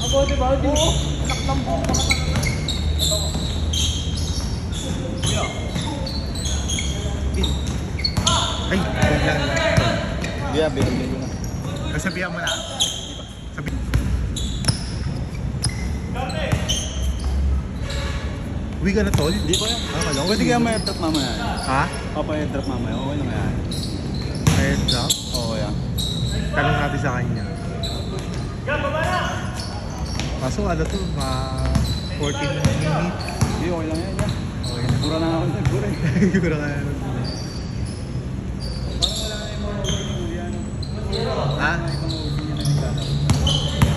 Ako, diba? Oo. Anak ng buong mga Ay, huwag lang. Yeah, binigyan ko na. Kasabihan mo na. Sabi. Uwi ka na, tol? Hindi ko yan. Ah, kala ko. Pwede kaya may airdrop mamaya. Ha? Papa-airdrop mamaya. Okay lang yan. Head drop? Oo, yan. Tanong natin sa kanya. Kaso ano to, 14 minutes. Hindi, okay lang yan. Yan. Okay na. Pura na ako dyan. Pura eh. Siguro ka na. Parang wala na yung mga overview yan. Ha?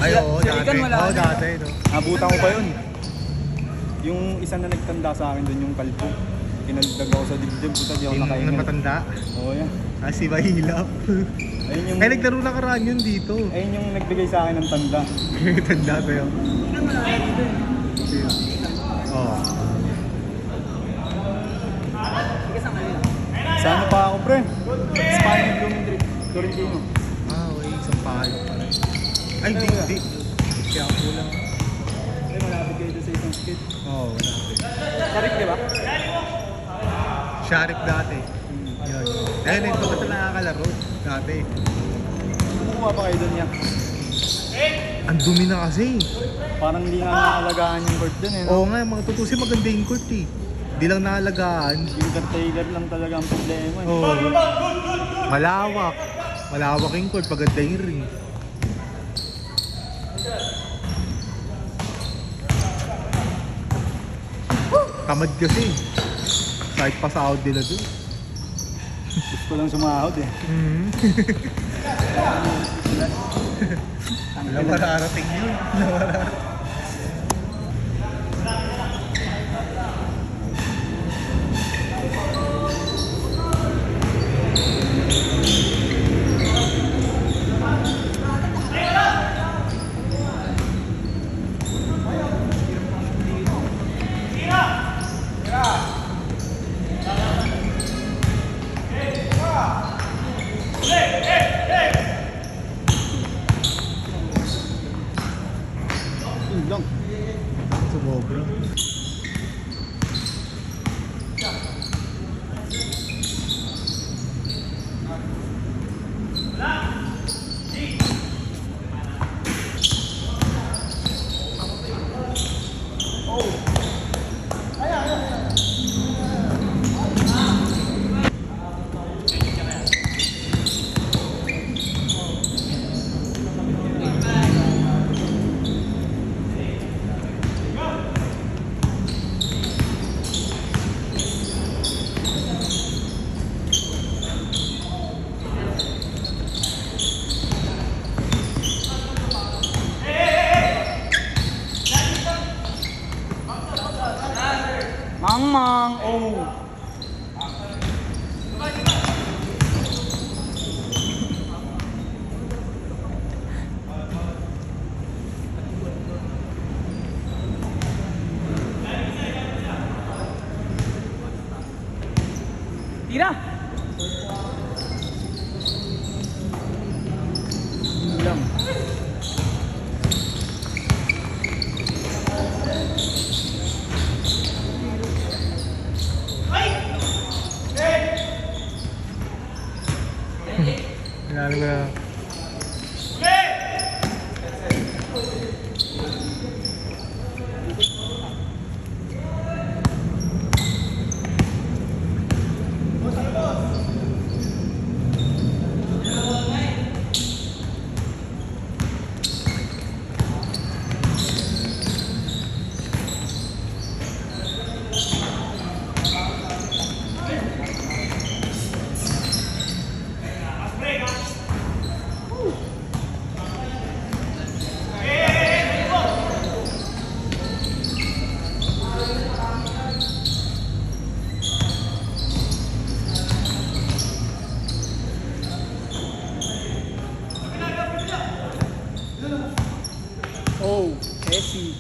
Ay, oo, Si dati. Rican wala Oo, na. dati. No? Nabutan ko pa yun. Yung isa na nagtanda sa akin doon, yung kalpo. Pinaldag ako sa dibdib. Puta, di ako Yung nakaingan. matanda. Oo, yan. Ah, si Mahilap. Ayun yung... Ay, naglaro na karaan yun dito. Ayun yung nagbigay sa akin ng tanda. Tanda to yun. Oo. Sa ano pa ako, pre? Spanish Blooming Drink. Torrentino. Ah, okay. Isang pahal pa rin. Ay, di. Kaya ako lang. Ay, malapit kayo doon sa isang skit. Oo, malapit. Karik, di ba? Sharif dati. Yun. Ayun, ito ba ito nakakalaro? Dati. Kumukuha pa kayo doon yan. Ang dumi na kasi. Parang hindi nga naalagaan yung court doon eh. No? Oo nga, mga tutusin maganda yung court eh. Hindi lang naalagaan. Yung Taylor lang talaga ang problema eh. Oo. Malawak. Malawak yung court, maganda yung ring. Tamad kasi. Kahit pa sahod nila doon. Gusto lang sumahod eh. Alam mararating yun. Mararating. Yun lang. Sumobra. Mang! Oh! Tira! Yun lang. Lalo na. Oh! Messi!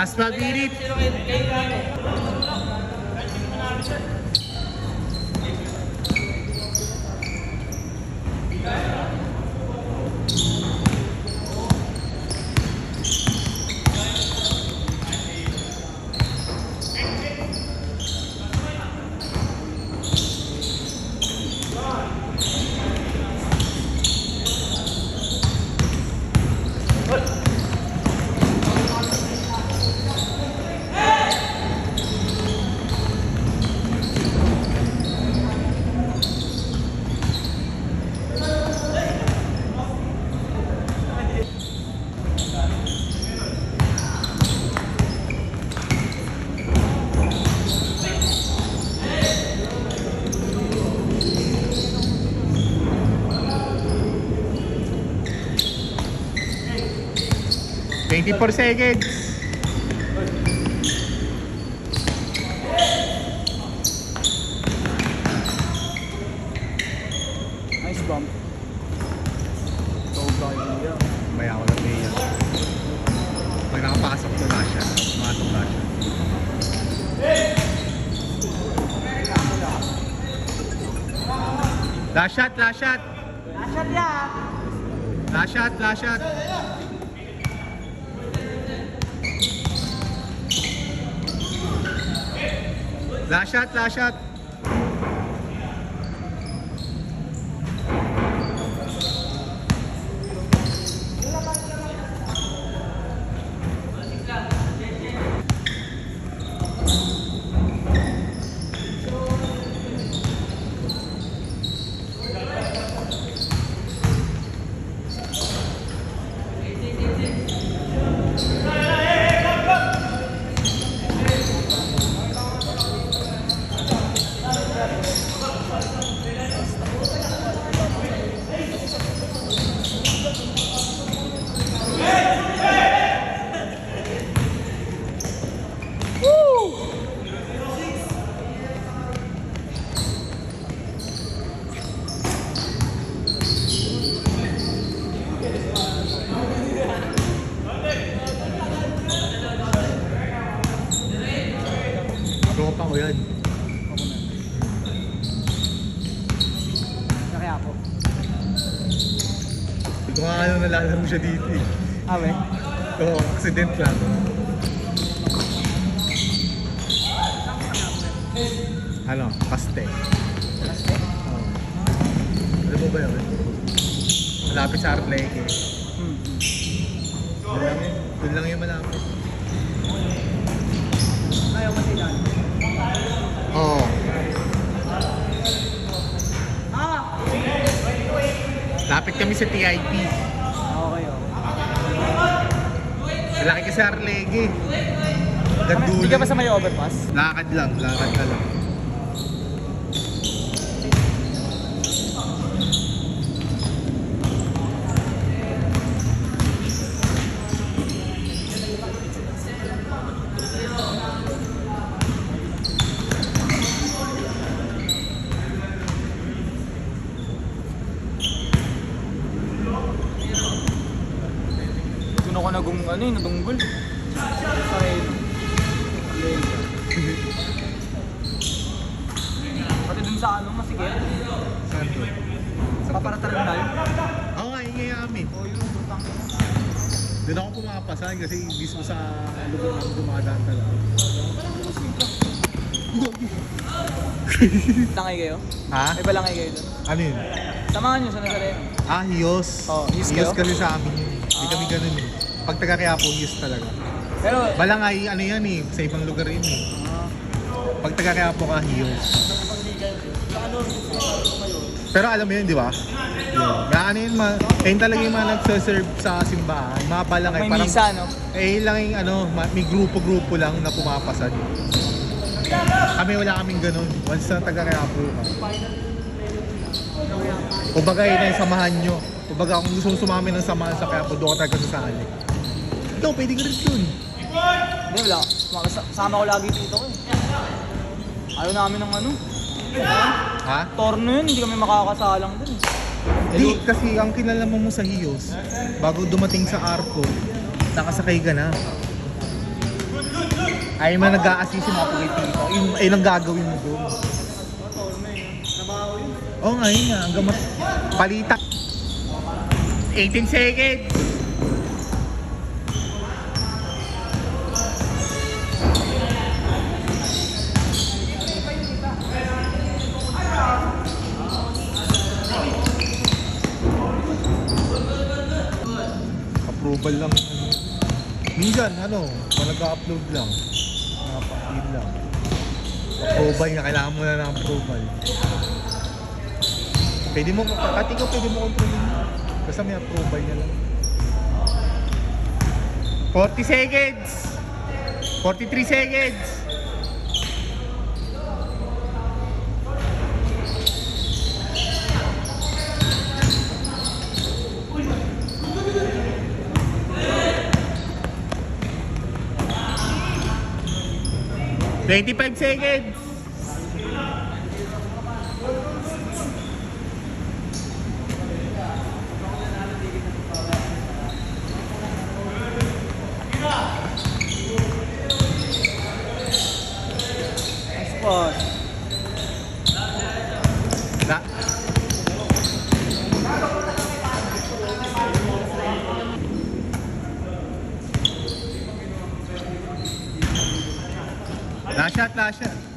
Last 12 minutes. Twenty-four seconds. Nice bump. Sobra yun yan. Maya ako lang niya. Pag nakapasok to na siya. Pumasok na siya. Last shot, last shot. Nashot ya! Last shot, last shot. Last shot, last shot. Tropa ko yan. Kaya ako. Hindi ko nga nalalaro siya dito eh. Awe? Oo, accident lang. Ano? Paste. Oo. Ano mo ba yun? Malapit sa Arleke. Doon lang yung malapit. Ayaw mo sila. Oo. Lapit kami sa TIP. Okay, okay. Malaki ka sa Arleke. Gandulo. Hindi ka ba sa may overpass? Lakad lang, lakad na lang. Tuno ko nagong ano eh, nadunggol. Sorry. Pati dun sa ano, masigit. Saan to? Sa paparaternal. Oo nga, ingay amin. O yung tutang. Doon ako pumapasan kasi mismo sa lugar namin dumadaan talaga. Langay kayo? Ha? May balangay kayo dun? Ano yun? Samahan nyo sa Nazareno. Ah, hiyos. Oh, hiyos Hiyos kayo? kasi sa amin yun. Hindi kami ganun eh. Pag taga Quiapo, hiyos talaga. Pero, Balangay, ano yan eh, sa ibang lugar yun eh. Pag taga Quiapo ka, hiyos. Pero alam mo yun, di ba? Yun. Ano yun, ayun talaga yung mga nagsaserve sa simbahan. Mga balangay. may misa, no? Eh lang yung ano, may grupo-grupo lang na pumapasan. Kami wala kaming ganun. Once na taga Quiapo ka. O bagay na yung samahan nyo. O baga kung gusto mong sumami ng samahan sa Quiapo, doon ka talaga sasali. Ito, pwede ka rin dun. Hindi, wala. Sama ko lagi dito ko eh. Ayaw namin ng ano. Ha? Torno yun, hindi kami makakasalang dun. Di, kasi ang kinalaman mo sa Hiyos, bago dumating sa Arco, nakasakay ka na. Ay man nag-a-assist yung mga pulitito. Ayun ang gagawin mo doon. Oo nga, yun nga. Hanggang palita. 18 seconds. Approval lang. Minsan, kung nag-upload lang. Napakil lang. Approval nga, kailangan mo na ng approval. Pwede mo, pati ko pwede mo kontrolin. Basta may approval niya lang. 40 seconds! 43 seconds! $25 seconds! Spot. Na. Last shot, last shot.